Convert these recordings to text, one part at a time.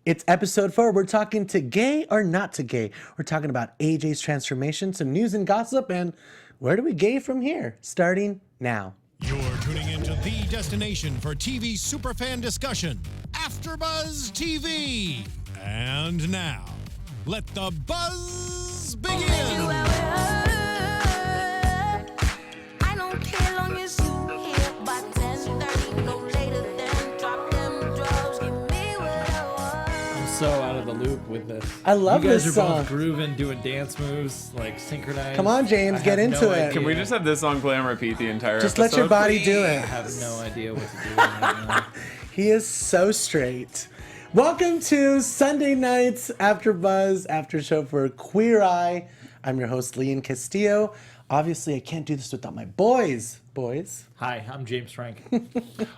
It's episode 4. We're talking to gay or not to gay. We're talking about AJ's transformation, some news and gossip, and where do we gay from here? Starting now. You're tuning into the destination for TV superfan discussion, AFTERBUZZ TV. And now, let the buzz begin. I don't care long as you here by 10:30, no later than drop them drugs, give me what I want. I'm so out of the loop with this. I love you guys this are song. both grooving, doing dance moves, like synchronized. Come on, James, I get have into no it. idea. Can we just have this song play and repeat the entire Just episode? let your body do I it. have no idea what to do right now. He is so straight. Welcome to Sunday night's AfterBuzz after show for Queer Eye. I'm your host, Lian Castillo. Obviously, I can't do this without my boys. Boys. Hi, I'm James Franck.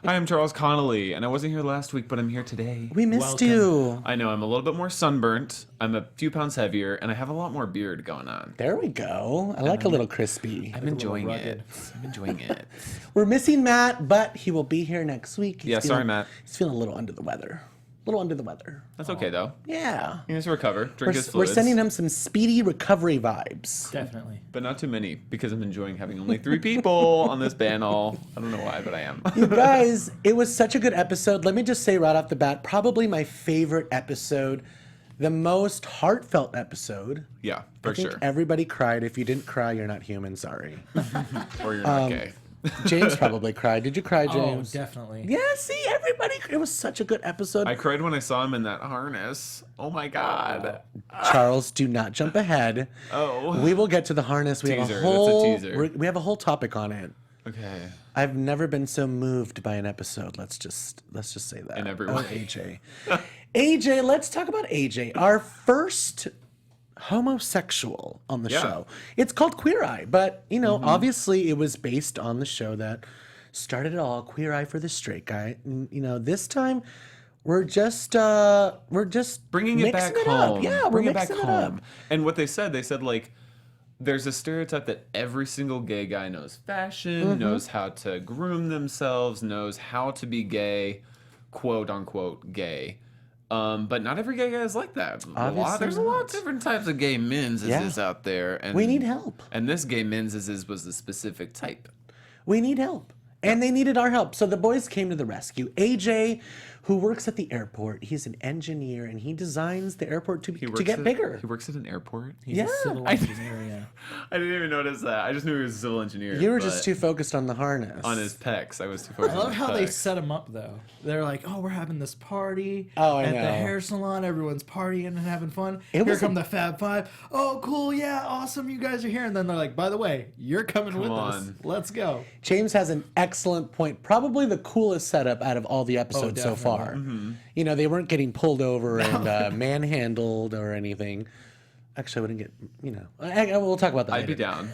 Hi, I'm Charles Conoly, and I wasn't here last week, but I'm here today. We missed Welcome. you. I know, I'm a little bit more sunburnt, I'm a few pounds heavier, and I have a lot more beard going on. There we go. I like a little crispy. I'm enjoying rugged. it. I'm enjoying it. We're missing Matt, but he will be here next week. Yeah, sorry, Matt. He's feeling a little under the weather. A little under the weather. That's okay, though. Yeah. He needs to recover, drink his We're fluids. sending him some speedy recovery vibes. Definitely. But not too many, because I'm enjoying having only 3 people on this panel. I don't know why, but I am. You guys, it was such a good episode. Let me just say right off the bat, probably my favorite episode, the most heartfelt episode. Yeah, for I think sure. everybody cried. If you didn't cry, you're not human. Sorry. Or you're not gay. James probably cried. Did you cry, Oh, James? definitely. Yeah, see, everybody. It was such a good episode. I cried when I saw him in that harness. Oh my god. Charles, do not jump ahead. Oh. We will get to the harness. We have Teaser, a that's a whole. teaser. We have a whole topic on it. Okay. I've never been so moved by an episode. Let's just say that. In every Oh, way. AJ. AJ, let's talk about AJ. Our first homosexual on the Yeah. show. It's called Queer Eye, but you know, obviously it was based on the show that started it all, Queer Eye for the Straight Guy. And, you know, this time we're just Bringing it mixing back up. home. Yeah, we're Bring it mixing back it up. home. And what they said like, there's a stereotype that every single gay guy knows fashion, knows how to groom themselves, knows how to be gay, quote unquote gay. But not every gay guy is like that. There's a lot of different types of gay men's out there. And We need help. And this gay men's was a specific type. We need help. And they needed our help. So the boys came to the rescue. AJ, who works at the airport, he's an engineer and he designs the airport to get bigger. He works at an airport? He's Yeah. a civil engineer, yeah. I didn't even notice that. I just knew he was a civil engineer. You were but just too focused on the harness. on his pecs. I was too I focused on love his how they pecs. set him up, though. They're like, oh, we're having this party Oh, I at know. the hair salon. Everyone's partying and having fun. It Here was come the Fab Five. Oh, cool. Yeah, awesome. You guys are here. And then they're like, by the way, you're coming with us. on. Let's go. James has an excellent point. Probably the coolest setup out of all the episodes so far. definitely. You know, they weren't getting pulled over and manhandled or anything. Actually, I wouldn't get, you know. We'll talk about that I'd be later. down.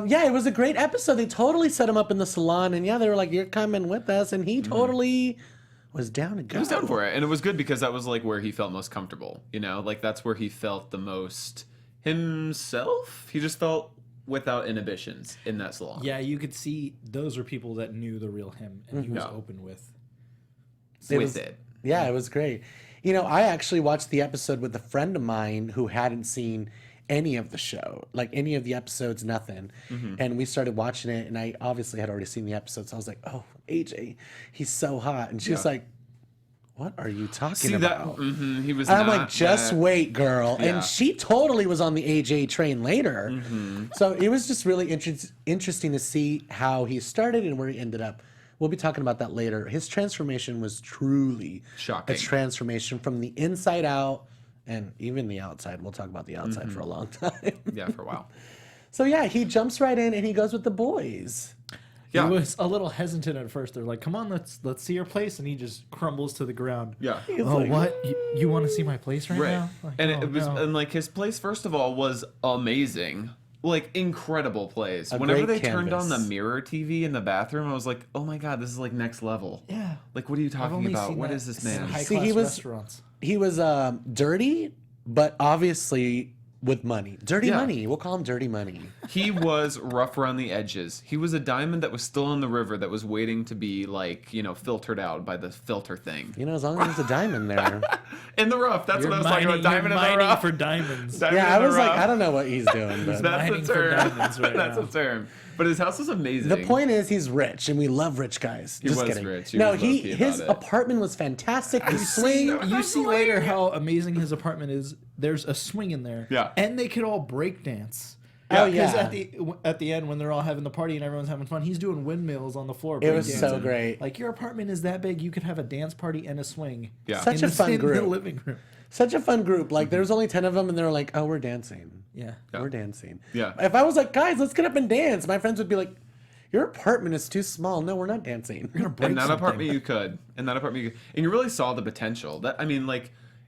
Yeah, it was a great episode. They totally set him up in the salon. And yeah, they were like, you're coming with us. And he totally was down to go. He was down for it. And it was good because that was like where he felt most comfortable. You know, like that's where he felt the most himself. He just felt without inhibitions in that salon. Yeah, you could see those were people that knew the real him, and he was Yeah. open with. With it. Yeah, it was great. You know, I actually watched the episode with a friend of mine who hadn't seen any of the show, like any of the episodes, nothing. And we started watching it, and I obviously had already seen the episodes. So I was like, oh, AJ, he's so hot. And she was Yeah. like, what are you talking See about? that? He was. And I'm not like, just that- wait, girl. Yeah. And she totally was on the AJ train later. So it was just really interesting to see how he started and where he ended up. We'll be talking about that later. His transformation was truly Shocking. a transformation from the inside out and even the outside. We'll talk about the outside for a long time. Yeah, for a while. So yeah, he jumps right in and he goes with the boys. Yeah. He was a little hesitant at first. They're like, come on, let's see your place. And he just crumbles to the ground. Yeah. Oh, what? You want to see my place right, Right. now? Like, And oh, it was, no. and like his place, first of all, was amazing. Like, incredible place. Whenever great they turned on the canvas. mirror TV in the bathroom, I was like, oh my God, this is like next level. Yeah. Like, what are you I've talking only about? seen What that is this in man? high See, class he was- restaurants. He was dirty, but obviously with money. Dirty Yeah. money. We'll call him Dirty Money. He was rough around the edges. He was a diamond that was still in the river that was waiting to be like, filtered out by the filter thing. As long as there's a diamond there. In the rough. That's You're what I was talking about. Diamond in the mining rough. for diamonds. Diamond Yeah, in I the was like, rough. I don't know what he's doing. But That's mining a for term. diamonds right That's now. a term. But his house is amazing. the point is, he's rich, and we love rich guys. Just was kidding. rich. He No, was low-key his about it. apartment was fantastic. The swing. You see later how amazing his apartment is. There's a swing in there. Yeah. And they could all break dance. Oh, Because yeah. at the end when they're all having the party and everyone's having fun, he's doing windmills on the floor. It was breakdancing. so great. Like your apartment is that big, you could have a dance party and a swing. Yeah. Such a fun in the group. living room. Such a fun group. Like, there was only 10 of them, and they were like, oh, we're dancing. Yeah. We're dancing. Yeah. If I was like, guys, let's get up and dance, my friends would be like, your apartment is too small. No, we're not dancing. You're gonna break In that something. apartment you could. And you really saw the potential.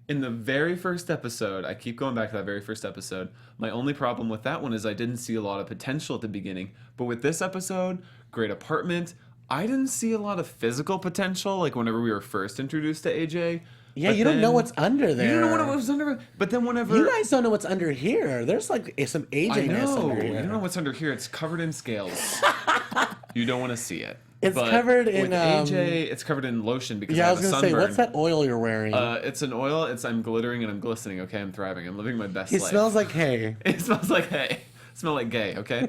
In the very first episode, I keep going back to that very first episode. My only problem with that one is I didn't see a lot of potential at the beginning. But with this episode, great apartment. I didn't see a lot of physical potential, like whenever we were first introduced to AJ. Yeah, But you don't know then- what's under there. You don't know what was under. But then whenever You guys don't know what's under here. There's like some I AJ-ness know, under you here. don't know what's under here. It's covered in scales. You don't want to see it. It's But covered in, with AJ. It's covered in lotion because Yeah, I I have was a gonna say, sunburn. what's that oil you're wearing? It's an oil. I'm glittering and I'm glistening. Okay, I'm thriving. I'm living my best he life. smells like hay. It smells like hay. Smell like gay. Okay.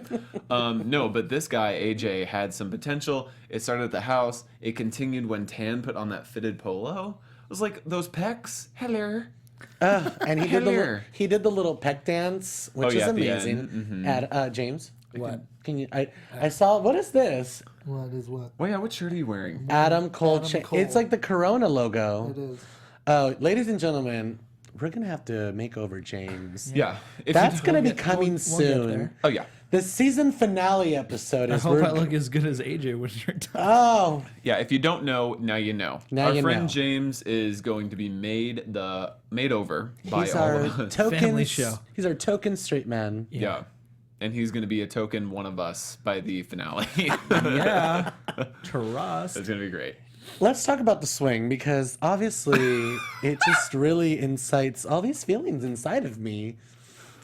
No, but this guy AJ had some potential. It started at the house. It continued when Tan put on that fitted polo. It was like those pecs. Hello. And he did the little peck dance, which Oh, is yeah, at the amazing. end. At James, What? can you? I saw. What is this? What is what? Well, yeah. What shirt are you wearing? Adam Cole. Adam Cole. It's like the Corona logo. It is. Ladies and gentlemen, we're gonna have to make over James. Yeah. If That's you gonna be we'll get coming there. soon. Oh yeah. The season finale episode I is. hope I look as good as AJ when you're done. Oh, Yeah, if you don't know, now you know. Now our you friend know. James is going to be made over by he's all our of us. token Family show. He's our token straight man. Yeah. And he's going to be a token one of us by the finale. Yeah. Trust. It's going to be great. Let's talk about the swing because obviously it just really incites all these feelings inside of me.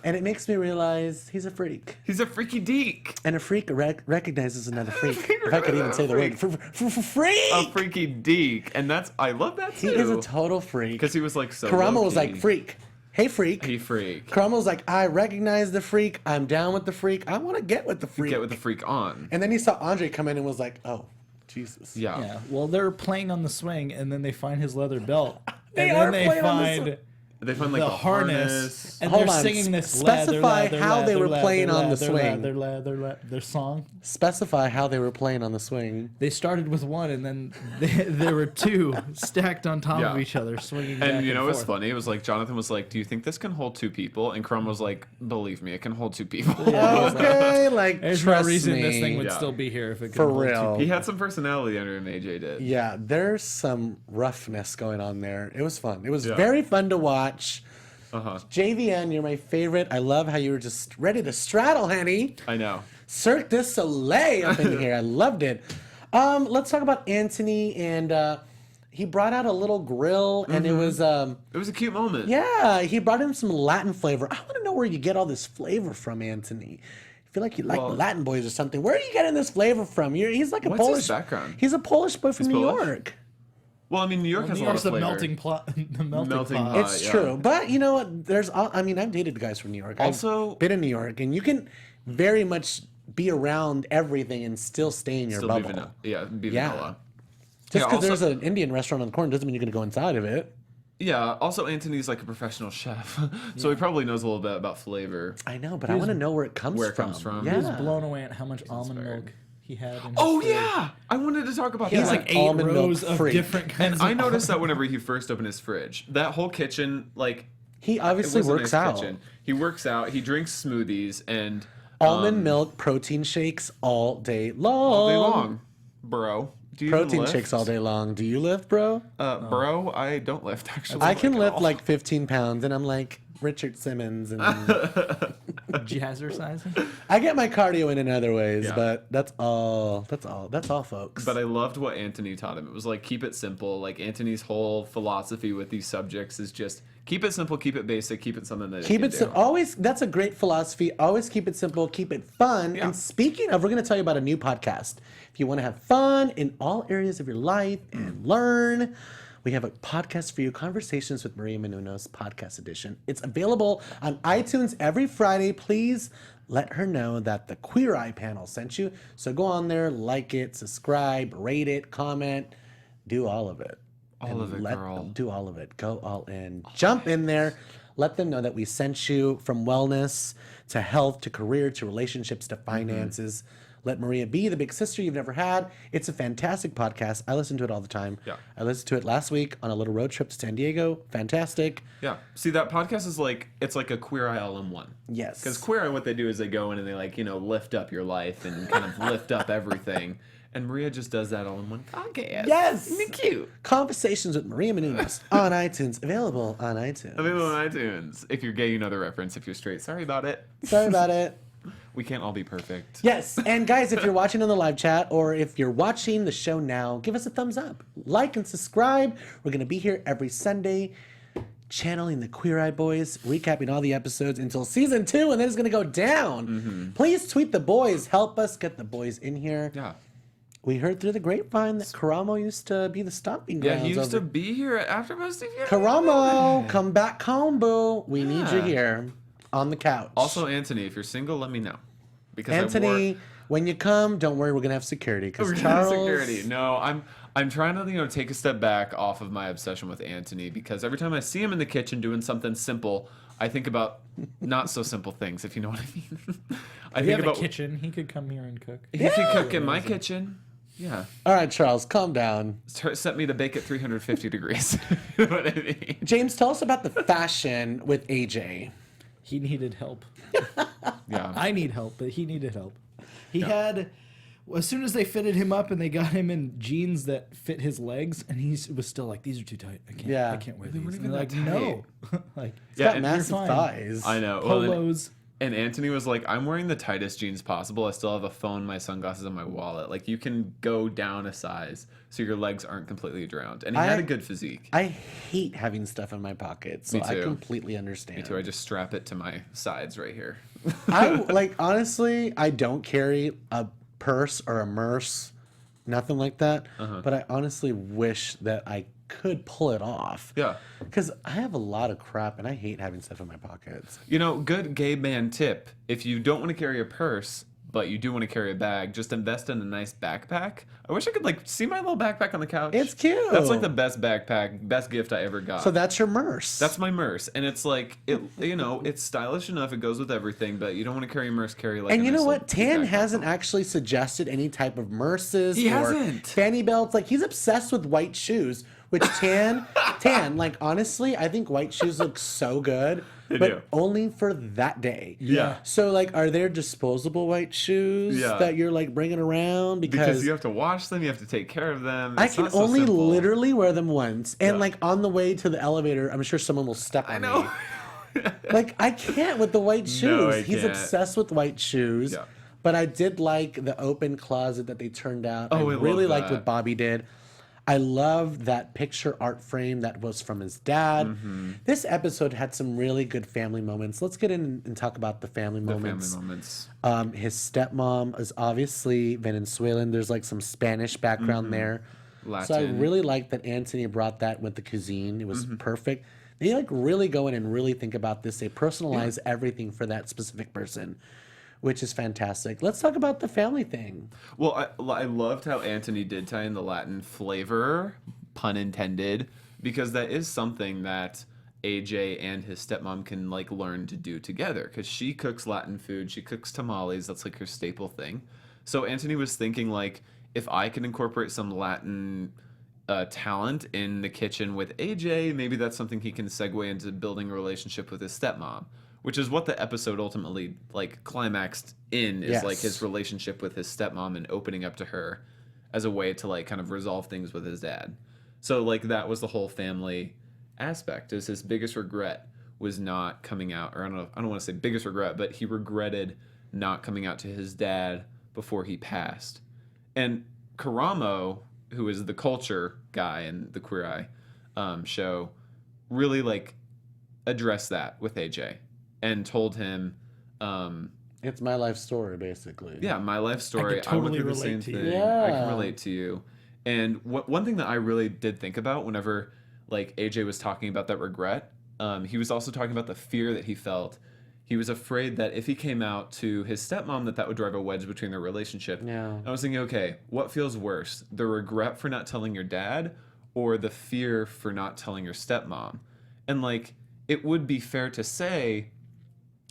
And it makes me realize he's a freak. He's a freaky deek. And a freak recognizes another freak. If I could even say the word. Freak! A freaky deek. And I love that He too. is a total freak. Because he was like so Karamo was low-key. like, freak. Hey, freak. He freak. Karamo was like, I recognize the freak. I'm down with the freak. I want to get with the freak. Get with the freak on. And then he saw Andre come in and was like, oh, Jesus. Yeah. Yeah. Well, they're playing on the swing, and then they find his leather belt, They and are then they playing on the find swing. They find like the the harness, and Hold they're on, singing this specify how they were playing on the swing. Their song. Specify how they were playing on the swing. They started with one, and then there were two stacked on top of Yeah. each other, swinging. back And you know what's forth. funny? It was like Jonathan was like, "Do you think this can hold two people?" And Crumb was like, "Believe me, it can hold two people." Okay, like, There's no trust reason me. this thing would Yeah. still be here if it could For hold two real. He had some personality under him. AJ did. Yeah, there's some roughness going on there. It was fun. It was Yeah. very fun to watch. Uh-huh. JVN, you're my favorite. I love how you were just ready to straddle, honey. I know. Cirque du Soleil up in here. I loved it. Let's talk about Antoni, and he brought out a little grill, and it was It was a cute moment. yeah, he brought in some Latin flavor. I want to know where you get all this flavor from, Antoni. I feel like you like Well- the Latin boys or something. Where are you getting this flavor from? He's like a What's his Polish background? He's a Polish boy from He's New Polish? York. Well, I mean, New York New has a lot York's of the flavor. melting plot. The melting pot. pot. It's yeah. true, but you know what? I've dated guys from New York. Also- I've been in New York, and you can very much be around everything and still stay in your Still be bubble. vanilla. Yeah, be Yeah. vanilla. Just Yeah, because also- there's an Indian restaurant on the corner doesn't mean you're going to go inside of it. Yeah. Also, Antoni's like a professional chef, so he probably knows a little bit about flavor. I know, but I want to know where it comes Where it from. comes from. Yeah. He was blown away at how much almond inspired. milk he had. In his Oh fridge. yeah, I wanted to talk about He had He's that. like an 8 almond milk rows of freak. different kinds. And I of noticed that whenever he first opened his fridge, that whole kitchen, like, He it obviously was a works nice out. kitchen. He works out. He drinks smoothies and Almond milk protein shakes all day long. all day long, bro. Do you even Protein lift? shakes all day long. Do you lift, bro? Bro, I don't lift actually. I can at lift all. like 15 pounds, and I'm like Richard Simmons. And Jazzercising. I get my cardio in other ways, Yeah. but that's all, folks. But I loved what Antoni taught him. It was like, keep it simple. Like, Antoni's whole philosophy with these subjects is just keep it simple, keep it basic, keep it something that Keep you it can do. always. That's a great philosophy. Always keep it simple, keep it fun. Yeah. And speaking of, we're going to tell you about a new podcast. If you want to have fun in all areas of your life and learn, we have a podcast for you, Conversations with Maria Menounos Podcast Edition. It's available on iTunes every Friday. Please let her know that the Queer Eye panel sent you. So go on there, like it, subscribe, rate it, comment, do all of it. All of it, Let girl. them do all of it. Go all in. Jump in there. Let them know that we sent you, from wellness to health to career to relationships to finances. Let Maria be the big sister you've never had. It's a fantastic podcast. I listen to it all the time. Yeah. I listened to it last week on a little road trip to San Diego. Fantastic. Yeah. See, that podcast is like, it's like a Queer Eye all in one. Yes. Because Queer Eye, what they do is they go in and they, like, you know, lift up your life and kind of lift up everything. And Maria just does that all in one podcast. Yes. Isn't it cute? Conversations with Maria Menounos on iTunes. Available on iTunes. Available on iTunes. If you're gay, you know the reference. If you're straight, sorry about it. Sorry about it. We can't all be perfect. Yes, and guys, if you're watching on the live chat or if you're watching the show now, give us a thumbs up, like and subscribe. We're going to be here every Sunday, channeling the Queer Eye Boys, recapping all the episodes until season 2, and then it's going to go down. Please tweet the boys. Help us get the boys in here. Yeah. We heard through the grapevine that Karamo used to be the stomping Yeah, grounds. he used to over- be here at AFTERBUZZ TV. Karamo, come back home, boo. We need you Yeah. here on the couch. Also, Antoni, if you're single, let me know. Because Antoni, when you come, don't worry, we're going to have security. We're Because gonna have Charles... security. No, I'm trying to, you know, take a step back off of my obsession with Antoni, because every time I see him in the kitchen doing something simple, I think about not so simple things, if you know what I mean. I We think have about a kitchen. He could come here and cook. he could cook in my kitchen. Yeah. All right, Charles, calm down. Set me to bake at 350 degrees. You know what I mean? James, tell us about the fashion with AJ. He needed help. Yeah. I need help, but he needed help. He had, as soon as they fitted him up and they got him in jeans that fit his legs, and he was still like, "These are too tight. I can't wear these." weren't And even they're that like, no, like He's got and massive fine. thighs. I know. Well, polos. and Antoni was like, I'm wearing the tightest jeans possible. I still have a phone, my sunglasses, and my wallet. Like, you can go down a size so your legs aren't completely drowned. And he had a good physique. I hate having stuff in my pockets, so Me I too. completely understand. Me too. I just strap it to my sides right here. I like, honestly, I don't carry a purse or a merce, nothing like that. But I honestly wish that I could pull it off. Yeah. Because I have a lot of crap and I hate having stuff in my pockets. You know, good gay man tip. If you don't want to carry a purse, but you do want to carry a bag, just invest in a nice backpack. I wish I could, like, see my little backpack on the couch. It's cute. That's like the best backpack, best gift I ever got. So that's your merce. That's my merce, and it's like it's stylish enough. It goes with everything, but you don't want to carry a merce. Carry like. And a you know nice what? little Tan backpack. hasn't actually suggested any type of merces He or hasn't. fanny belts. Like, he's obsessed with white shoes, which Tan, like, honestly, I think white shoes look so good, They but do. only for that day. Yeah. So, like, are there disposable white shoes Yeah. that you're, like, bringing around? Because you have to wash them, you have to take care of them. I It's can not so only simple. literally wear them once. And, Yeah. like, on the way to the elevator, I'm sure someone will step on I know. me. Like, I can't with the white shoes. No, I He's can't. obsessed with white shoes. Yeah. But I did like the open closet that they turned out. Oh, I I love really liked that. what Bobby did. I love that picture art frame that was from his dad. Mm-hmm. This episode had some really good family moments. Let's get in and talk about the family The moments. family moments. His stepmom is obviously Venezuelan. There's like some Spanish background there. So I Mm-hmm. Latin. really like that Antoni brought that with the cuisine. It was Mm-hmm. perfect. They like really go in and really think about this. They personalize everything for that specific person, which is fantastic. Let's talk about the family thing. Well, I loved how Antoni did tie in the Latin flavor, pun intended, because that is something that AJ and his stepmom can, like, learn to do together. Because she cooks Latin food, she cooks tamales. That's like her staple thing. So Antoni was thinking, like, if I can incorporate some Latin talent in the kitchen with AJ, maybe that's something he can segue into building a relationship with his stepmom. Which is what the episode ultimately, like, climaxed in, is like Yes. his relationship with his stepmom and opening up to her as a way to, like, kind of resolve things with his dad. So, like, that was the whole family aspect, is his biggest regret was not coming out, or I don't want to say biggest regret, but he regretted not coming out to his dad before he passed. And Karamo, who is the culture guy in the Queer Eye show, really like addressed that with AJ and told him, it's my life story, basically. yeah, my life story. I went through the same thing. thing. I can relate to you. And one thing that I really did think about whenever like AJ was talking about that regret, he was also talking about the fear that he felt. He was afraid that if he came out to his stepmom, that would drive a wedge between their relationship. Yeah. I was thinking, okay, what feels worse? The regret for not telling your dad or the fear for not telling your stepmom? And like, it would be fair to say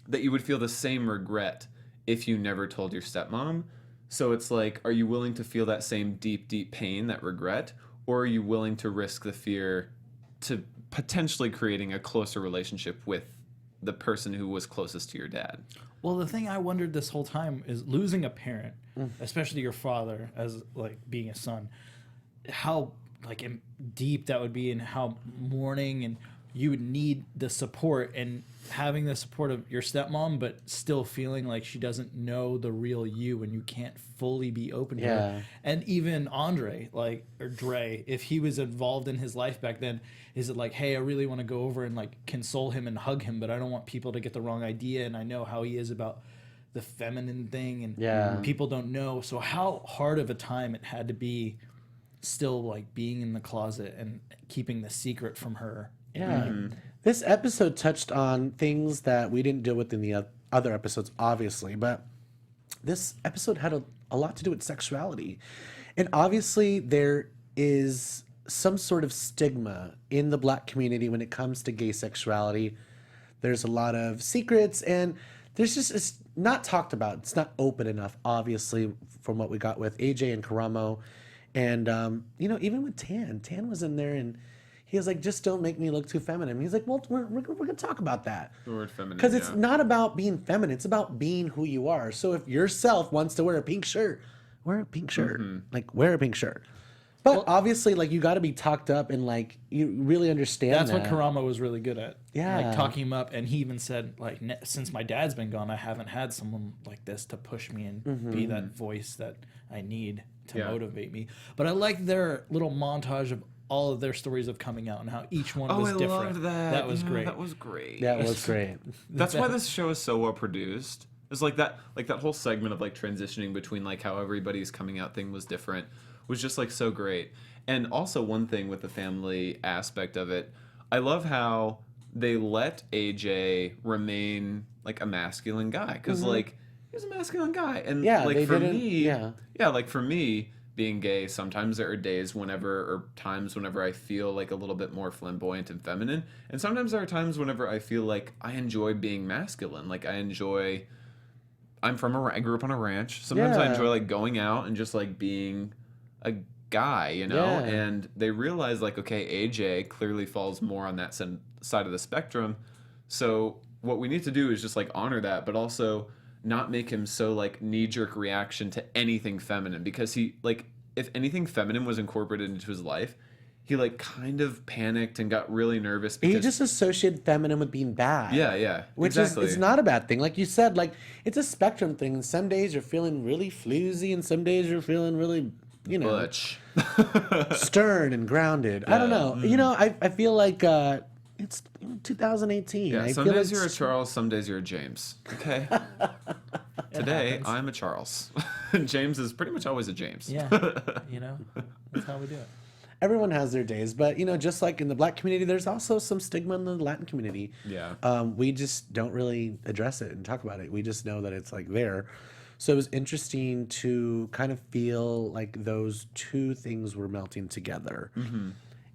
that you would feel the same regret if you never told your stepmom. So it's like, are you willing to feel that same deep, deep pain, that regret? Or are you willing to risk the fear to potentially creating a closer relationship with the person who was closest to your dad? Well, the thing I wondered this whole time is losing a parent, especially your father, as like being a son, how like deep that would be, and how mourning, and you would need the support, and having the support of your stepmom, but still feeling like she doesn't know the real you, and you can't fully be open to her. And even Andre, like, or Dre, if he was involved in his life back then, is it like, hey, I really want to go over and like console him and hug him, but I don't want people to get the wrong idea, and I know how he is about the feminine thing, and people don't know. So how hard of a time it had to be still like being in the closet and keeping the secret from her. Yeah. This episode touched on things that we didn't deal with in the other episodes, obviously, but this episode had a lot to do with sexuality. And obviously there is some sort of stigma in the Black community when it comes to gay sexuality. There's a lot of secrets, and there's just, it's not talked about. It's not open enough, obviously, from what we got with AJ and Karamo. And, you know, even with Tan was in there, and he was like, just don't make me look too feminine. He's like, well, we're going to talk about that. The word feminine, because it's not about being feminine. It's about being who you are. So if yourself wants to wear a pink shirt, wear a pink shirt. Like, wear a pink shirt. But obviously, like, you got to be talked up, and, like, you really understand That's that. what Karamo was really good at. Yeah. Like, talking him up. And he even said, like, since my dad's been gone, I haven't had someone like this to push me and be that voice that I need to motivate me. But I like their little montage of all of their stories of coming out and how each one was different. Loved that. That was great. That was great. That was great. That's why this show is so well produced. It's like that whole segment of like transitioning between like how everybody's coming out thing was different was just like so great. And also one thing with the family aspect of it, I love how they let AJ remain like a masculine guy, because like he was a masculine guy, and like for me, like for me, being gay, sometimes there are days or times whenever I feel like a little bit more flamboyant and feminine. And sometimes there are times whenever I feel like I enjoy being masculine. Like I grew up on a ranch. Sometimes I enjoy like going out and just like being a guy, you know? Yeah. And they realize like, okay, AJ clearly falls more on that side of the spectrum. So what we need to do is just like honor that, but also not make him so like knee-jerk reaction to anything feminine, because he like, if anything feminine was incorporated into his life, he like kind of panicked and got really nervous because He just associated feminine with being bad. yeah, Which exactly. is, it's not a bad thing. Like you said, like, it's a spectrum thing. And some days you're feeling really floozy, and some days you're feeling really, you know, Butch. stern and grounded. I don't know. You know, I feel like it's 2018. Yeah, I some feel days like you're a Charles, some days you're a James. Okay. Today happens. I'm a Charles. James is pretty much always a James. Yeah. You know, that's how we do it. everyone has their days, but you know, just like in the Black community, there's also some stigma in the Latin community. Yeah. We just don't really address it and talk about it. We just know that it's like there. So it was interesting to kind of feel like those two things were melting together. Mm-hmm.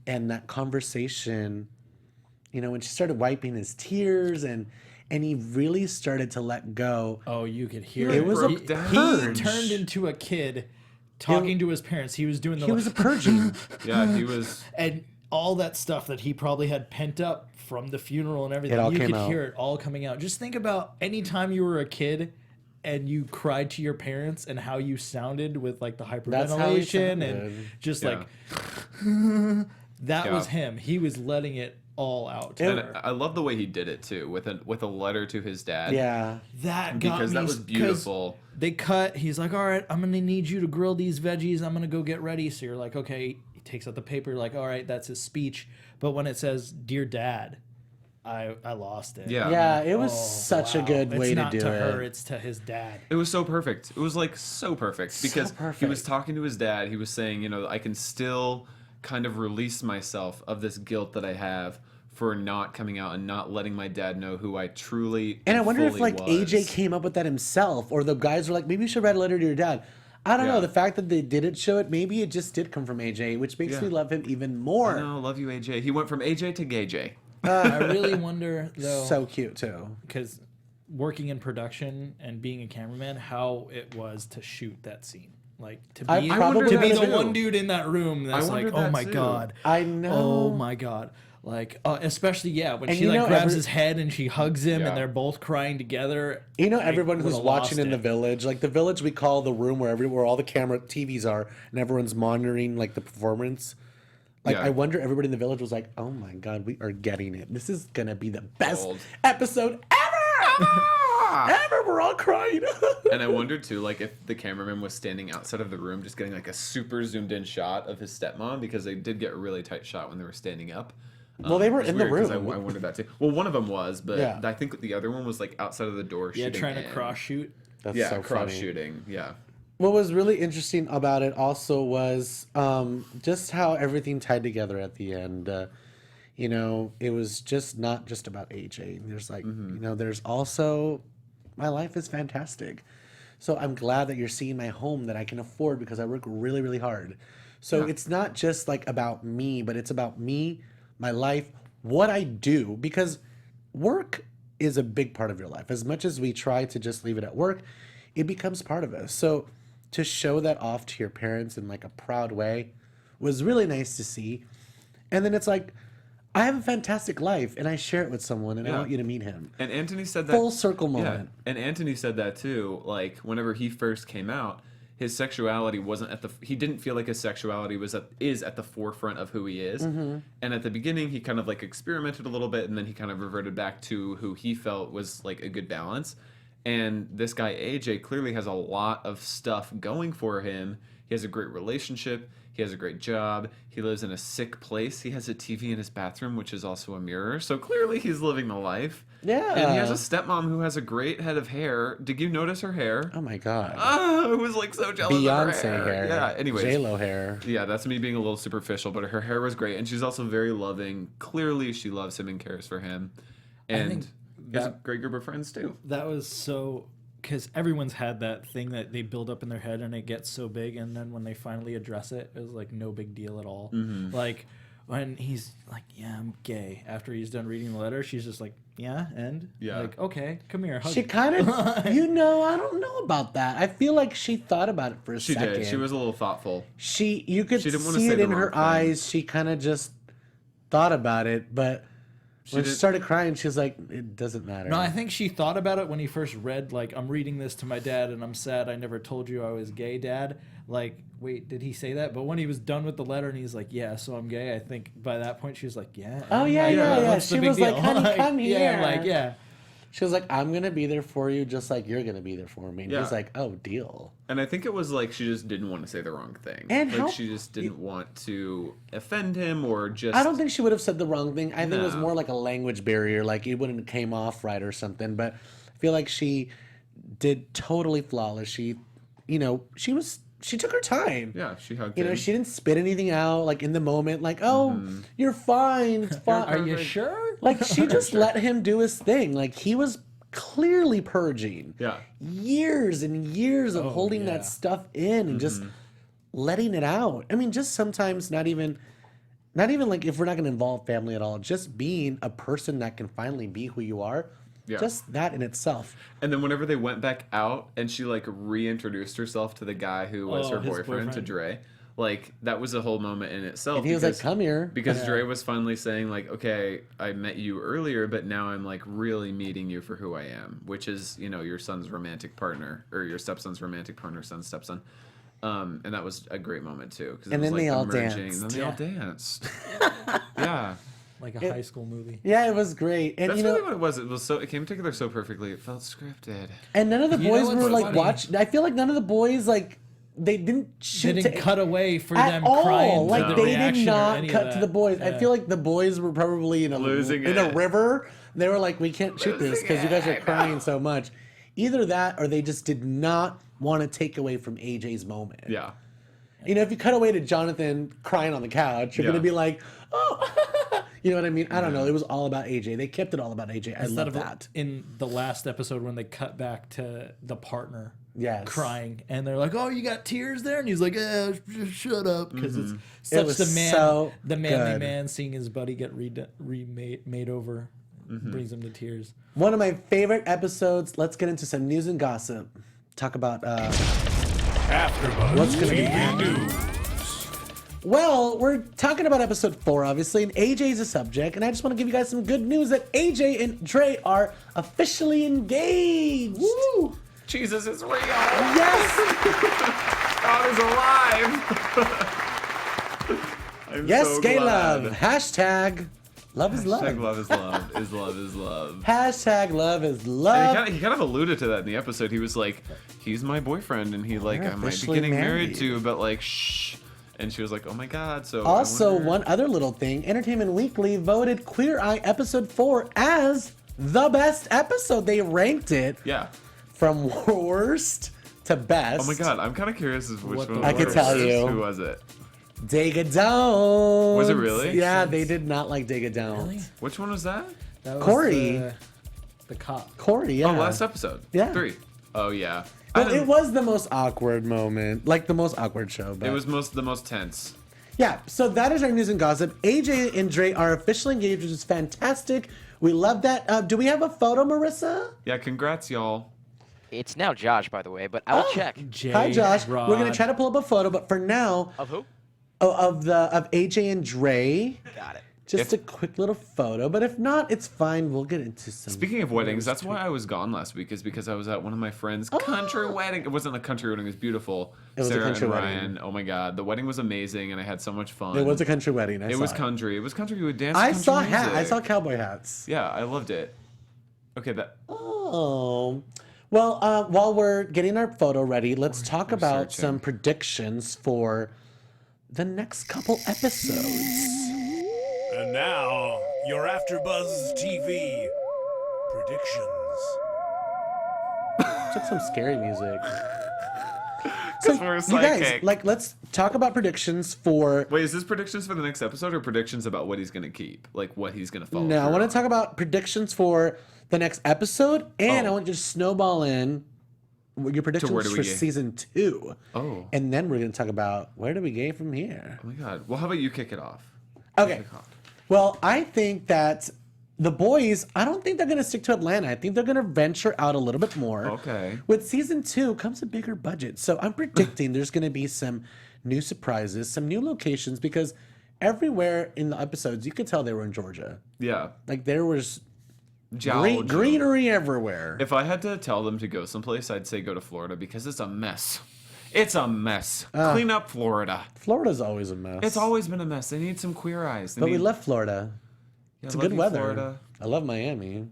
And that conversation, you know, when she started wiping his tears and he really started to let go. Oh, you could hear It was a He purge. turned into a kid talking to his parents. He was doing the He was a purging. Yeah, he was. and all that stuff that he probably had pent up from the funeral and everything. It all You came could out. hear it all coming out. Just think about any time you were a kid and you cried to your parents and how you sounded with like the That's how he hyperventilation and sounded. just Yeah. like That was him. He was letting it all out. To And her. I love the way he did it too, with a letter to his dad. Yeah. That got Because me, that was beautiful. They cut. He's like, all right, I'm going to need you to grill these veggies. I'm going to go get ready. So you're like, okay. He takes out the paper. You're like, all right, that's his speech. But when it says, Dear Dad, I lost it. Yeah. Yeah, it was such a good way it's to not do to it. her, it's to his dad. It was so perfect. It was like so perfect because he perfect. was talking to his dad. He was saying, you know, I can still kind of release myself of this guilt that I have for not coming out and not letting my dad know who I truly And I wonder if fully like was. AJ came up with that himself, or the guys were like, maybe you should write a letter to your dad. I don't Yeah. know. The fact that they didn't show it, maybe it just did come from AJ, which makes Yeah. me love him even more. No, love you, AJ. He went from AJ to Gay J. I really wonder, though, So cute too. because working in production and being a cameraman, how it was to shoot that scene. Like, to I be, probably to be wonder the too. one dude in that room that's like, wondered oh that my too. God. I know. Oh my God. Like, especially, yeah, when And she you like know grabs every- his head and she hugs him Yeah. and they're both crying together. You know, I everyone who's would've watching lost in the it. village, like the village we call the room where all the camera TVs are, and everyone's monitoring like the performance. Like, Yeah. I wonder everybody in the village was like, oh my God, we are getting it. This is going to be the best Gold. episode ever! Ever! We're all crying. And I wondered too, like if the cameraman was standing outside of the room, just getting like a super zoomed in shot of his stepmom, because they did get a really tight shot when they were standing up. Well, they were It's in the weird 'cause room. I wondered that too. Well, one of them was, but Yeah. I think the other one was like outside of the door. Yeah, shooting trying to in. cross shoot. That's Yeah, so cross funny. shooting. Yeah. What was really interesting about it also was just how everything tied together at the end. You know, it was just not just about AJ. There's like, you know, there's also my life is fantastic. So I'm glad that you're seeing my home that I can afford because I work really, really hard. So it's not just like about me, but it's about me, my life, what I do, because work is a big part of your life. As much as we try to just leave it at work, it becomes part of us. So to show that off to your parents in like a proud way was really nice to see. And then it's like, I have a fantastic life and I share it with someone and I Yeah. want you to meet him. And Antoni said that Full circle moment. Yeah, and Antoni said that too. Like whenever he first came out, his sexuality wasn't at the. He didn't feel like his sexuality is at the forefront of who he is. Mm-hmm. And at the beginning, he kind of like experimented a little bit, and then he kind of reverted back to who he felt was like a good balance. And this guy AJ clearly has a lot of stuff going for him. He has a great relationship. He has a great job. He lives in a sick place. He has a TV in his bathroom, which is also a mirror. So clearly he's living the life. Yeah. And he has a stepmom who has a great head of hair. Did you notice her hair? Oh my God. Oh, I was like so jealous Beyonce of her hair. Yeah, anyways. J-Lo hair. Yeah, that's me being a little superficial, but her hair was great. And she's also very loving. Clearly she loves him and cares for him. And think he has a that- great group of friends too. That was so, because everyone's had that thing that they build up in their head and it gets so big, and then when they finally address it, it was like no big deal at all. Like when he's like, "Yeah, I'm gay." After he's done reading the letter, she's just like, "Yeah, and Yeah. like, okay, come here." Hug She me." kind of, you know, I don't know about that. I feel like she thought about it for a She second. did. She was a little thoughtful. You could She didn't wanna see say it the in her wrong thing. eyes. She kind of just thought about it, but when she did- started crying, she was like, "It doesn't matter." No, I think she thought about it when he first read, like, "I'm reading this to my dad and I'm sad I never told you I was gay, Dad." Like, wait, did he say that? But when he was done with the letter and he's like, "Yeah, so I'm gay," I think by that point she was like, "Yeah." Oh, yeah, like, yeah, yeah. what's the She big was like, deal? "Honey, come Yeah, here." like, yeah. She was like, "I'm gonna be there for you, just like you're gonna be there for me." And Yeah. he's like, "Oh, deal." And I think it was like she just didn't want to say the wrong thing. And like how- she just didn't want to offend him or just I don't think she would have said the wrong thing. I think it was No. more like a language barrier, like it wouldn't have came off right or something. But I feel like she did totally flawless. She, you know, she took her time. Yeah, she hugged You know, him. she didn't spit anything out like in the moment. Like, "Oh, you're fine. It's fine." Are you sure? Like she just let him do his thing. Like he was clearly purging. Yeah. Years and years of holding yeah. that stuff in and just letting it out. I mean, just sometimes not even like if we're not going to involve family at all, just being a person that can finally be who you are. Yeah. Just that in itself. And then whenever they went back out and she like reintroduced herself to the guy who was Oh, her his boyfriend, to boyfriend. Dre, like that was a whole moment in itself. And he was like, because- "Come here." Because Dre was finally saying like, "Okay, I met you earlier, but now I'm like really meeting you for who I am," which is, you know, your son's romantic partner or your stepson's romantic partner, son, stepson. And that was a great moment too. And then they all danced. And then they all danced. Yeah. Like a high school movie. Yeah, it was great. And That's really what it was. It came together so perfectly. It felt scripted. And none of the boys what's were like funny? watching. I feel like none of the boys like they didn't shoot They didn't cut away for at them all. crying. Like to the they reaction did or not any of cut to the that. boys. I Yeah. feel like the boys were probably in a Losing in a it. river. They were like, we can't shoot this because you guys are crying so much. Either that, or they just did not want to take away from AJ's moment. Yeah. You know, if you cut away to Jonathan crying on the couch, you're Yeah. gonna be like, oh. You know what I mean? I don't know. It was all about AJ. They kept it all about AJ. I Instead love of that. in the last episode when they cut back to the partner Yes. crying, and they're like, "Oh, you got tears there," and he's like, just "Shut up," because it's It such was the man, so the manly good. man seeing his buddy get made over brings him to tears. One of my favorite episodes. Let's get into some news and gossip. Talk about AfterBuzz What's gonna be TV happening? News. well, we're talking about episode 4, obviously, and AJ's a subject, and I just want to give you guys some good news that AJ and Dre are officially engaged. Woo! Jesus is real. Yes! God is alive. I'm Yes, so gay glad. love. Hashtag love is love. Hashtag love is love. Is love is love. Hashtag love is And love. he kind of alluded to that in the episode. He was like, "He's my boyfriend," and he like, They're "I might be officially getting married married. to," but like, shh. And she was like, "Oh my God!" So I Also, wonder- one other little thing, Entertainment Weekly voted Queer Eye episode 4 as the best episode. They ranked it Yeah. from worst to best. Oh my God! I'm kind of curious as which What one. the I could was. tell you. Who was it? Dagadone. Was it really? Yeah, Makes they sense. did not like Dagadone. Really? Which one was that? That was Corey. the cop. Corey, yeah. Oh, last episode. Yeah. 3. Oh yeah. But it was the most awkward moment, like the most awkward show. But It was the most tense. yeah. So that is our news and gossip. AJ and Dre are officially engaged, which is fantastic. We love that. Do we have a photo, Marissa? Yeah. Congrats, y'all. It's now Josh, by the way, but I will check. Jay, Hi, Josh. Rod. We're gonna try to pull up a photo, but for now, Of who? of AJ and Dre, Got it. just a quick little photo. But if not, it's fine. We'll get into some. Speaking of weddings, that's why I was gone last week. Is because I was at one of my friends' country wedding. It wasn't a country wedding; it was beautiful. It was a Sarah country and wedding. Ryan. Oh my God, the wedding was amazing, and I had so much fun. It was a country wedding. It was country. It was country. We would dance. I country saw music. hats. I saw cowboy hats. Yeah, I loved it. Okay, that. Oh. Well, while we're getting our photo ready, let's talk about searching. some predictions for the next couple episodes. And now, your AfterBuzz TV predictions. Took some scary music. So, we're you guys, psychic. like, let's talk about predictions for. Wait, is this predictions for the next episode or predictions about what he's gonna keep, like what he's gonna follow? No, I through want on? to talk about predictions for the next episode, and I Oh. want you to snowball in your predictions where do we for go? season 2. Oh. And then we're going to talk about where do we go from here. Oh my God. Well, how about you kick it off? Okay. Kick off. Well, I think that the boys, I don't think they're going to stick to Atlanta. I think they're going to venture out a little bit more. Okay. With season 2 comes a bigger budget. So I'm predicting there's going to be some new surprises, some new locations, because everywhere in the episodes, you could tell they were in Georgia. Yeah. Like there was Georgia. greenery everywhere. If I had to tell them to go someplace, I'd say go to Florida because it's a mess. It's a mess. Clean up Florida. Florida's always a mess. It's always been a mess. They need some queer eyes. They But we need- left Florida. Yeah, It's a love good you, weather. Florida. I love Miami.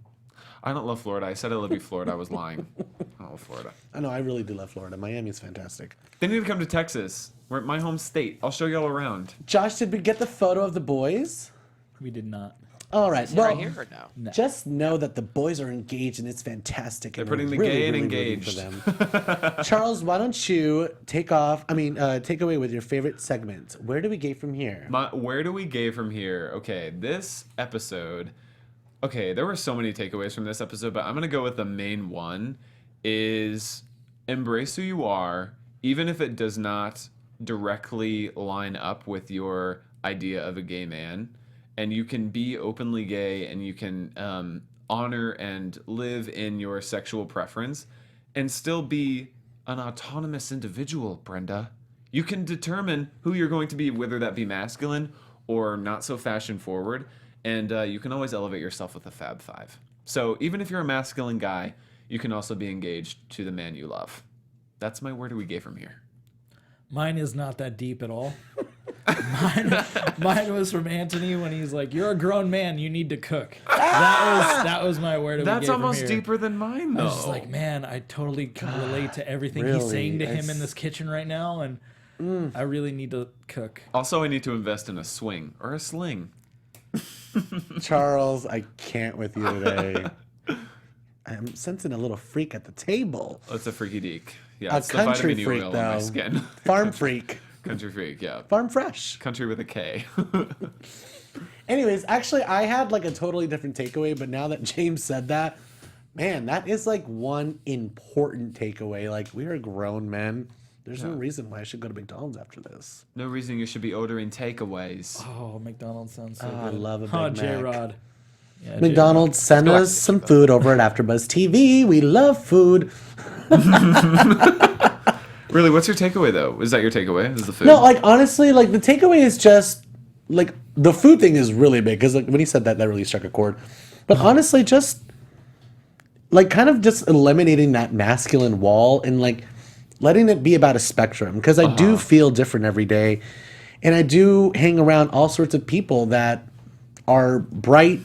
I don't love Florida. I said I love you, Florida. I was lying. I don't love Florida. I know, I really do love Florida. Miami's fantastic. They need to come to Texas. We're at my home state. I'll show y'all around. Josh, did we get the photo of the boys? We did not. All right. Is it Well, right here or no? just know that the boys are engaged and it's fantastic. They're putting the gay in engaged. For them. Charles, why don't you take away with your favorite segment? Where do we go from here? Where do we go from here? Okay, this episode. Okay, there were so many takeaways from this episode, but I'm gonna go with the main one: is embrace who you are, even if it does not directly line up with your idea of a gay man, and you can be openly gay, and you can honor and live in your sexual preference, and still be an autonomous individual. Brenda, you can determine who you're going to be, whether that be masculine or not so fashion forward. And you can always elevate yourself with the Fab Five. So even if you're a masculine guy, you can also be engaged to the man you love. That's my where do we go from here. Mine is not that deep at all. Mine was from Antoni when he's like, "You're a grown man, you need to cook." That was my word. That's almost deeper than mine, though. I was just like, man, I totally can relate to everything he's saying to him in this kitchen right now, and I really need to cook. Also, I need to invest in a swing or a sling. Charles, I can't with you today. I'm sensing a little freak at the table. It's a freaky deek. Yeah, A it's the country vitamin E freak, oil though. in my skin. Farm freak. Country freak, yeah. Farm fresh. Country with a K. Anyways, actually, I had like a totally different takeaway, but now that James said that, man, that is like one important takeaway. Like, we are grown men. There's no reason why I should go to McDonald's after this. No reason you should be ordering takeaways. Oh, McDonald's sounds so good. I love a Big Mac. J-Rod. Yeah, McDonald's, send us some food over at AfterBuzz TV. We love food. Really, what's your takeaway, though? Is that your takeaway? Is the food? No, like, honestly, like, the takeaway is just, like, the food thing is really big, because like, when he said that, that really struck a chord. But honestly, just, like, kind of just eliminating that masculine wall and, like, letting it be about a spectrum. Because I do feel different every day. And I do hang around all sorts of people that are bright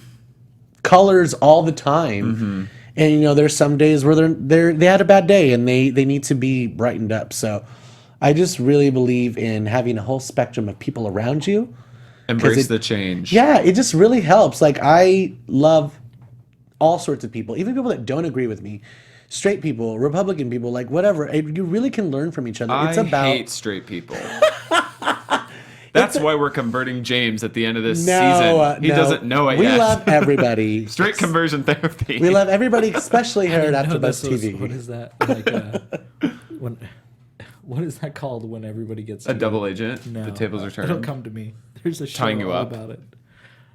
colors all the time. Mm-hmm. And, you know, there's some days where they had a bad day and they need to be brightened up. So I just really believe in having a whole spectrum of people around you. Embrace the change. Yeah, it just really helps. Like, I love all sorts of people, even people that don't agree with me. Straight people, Republican people, like whatever. You really can learn from each other. I hate straight people. That's why we're converting James at the end of this season. He doesn't know it yet. We love everybody. Straight conversion therapy. We love everybody, especially here at AfterBuzz TV. What is that? Like, what is that called when everybody gets a double agent? No, the tables are turned. It'll come to me. There's a show Tying you all up. about it.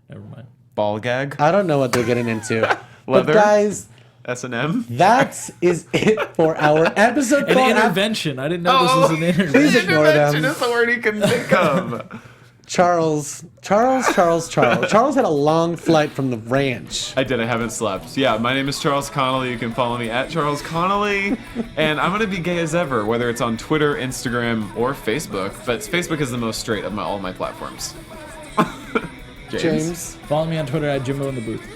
Never mind. Ball gag? I don't know what they're getting into. Leather? But guys, S&M? that is it for our episode. An intervention. I didn't know this was an intervention. Please ignore them. Intervention is the word he can think of. Charles had a long flight from the ranch. I did. I haven't slept. Yeah, my name is Charles Conoly. You can follow me at Charles Conoly. And I'm going to be gay as ever, whether it's on Twitter, Instagram, or Facebook. But Facebook is the most straight of all my platforms. James. Follow me on Twitter at Jimbo in the Booth.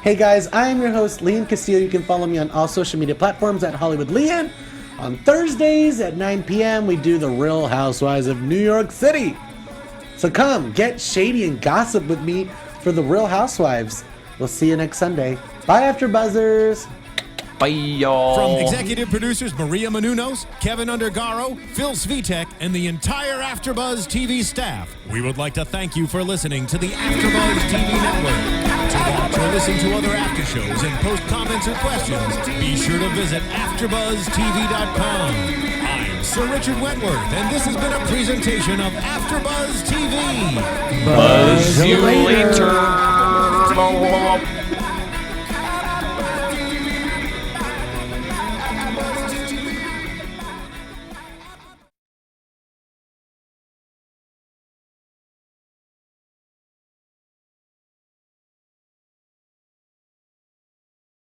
Hey guys, I am your host, Lian Castillo. You can follow me on all social media platforms at Hollywood Lian. On Thursdays at 9 p.m., we do the Real Housewives of New York City. So come, get shady and gossip with me for the Real Housewives. We'll see you next Sunday. Bye, AfterBuzzers. Bye, y'all. From executive producers Maria Menounos, Kevin Undergaro, Phil Svitek, and the entire AfterBuzz TV staff, we would like to thank you for listening to the AfterBuzz TV network. To watch or listen to other after shows and post comments or questions, be sure to visit AfterBuzzTV.com. I'm Sir Richard Wentworth, and this has been a presentation of AfterBuzz TV. Buzz you later.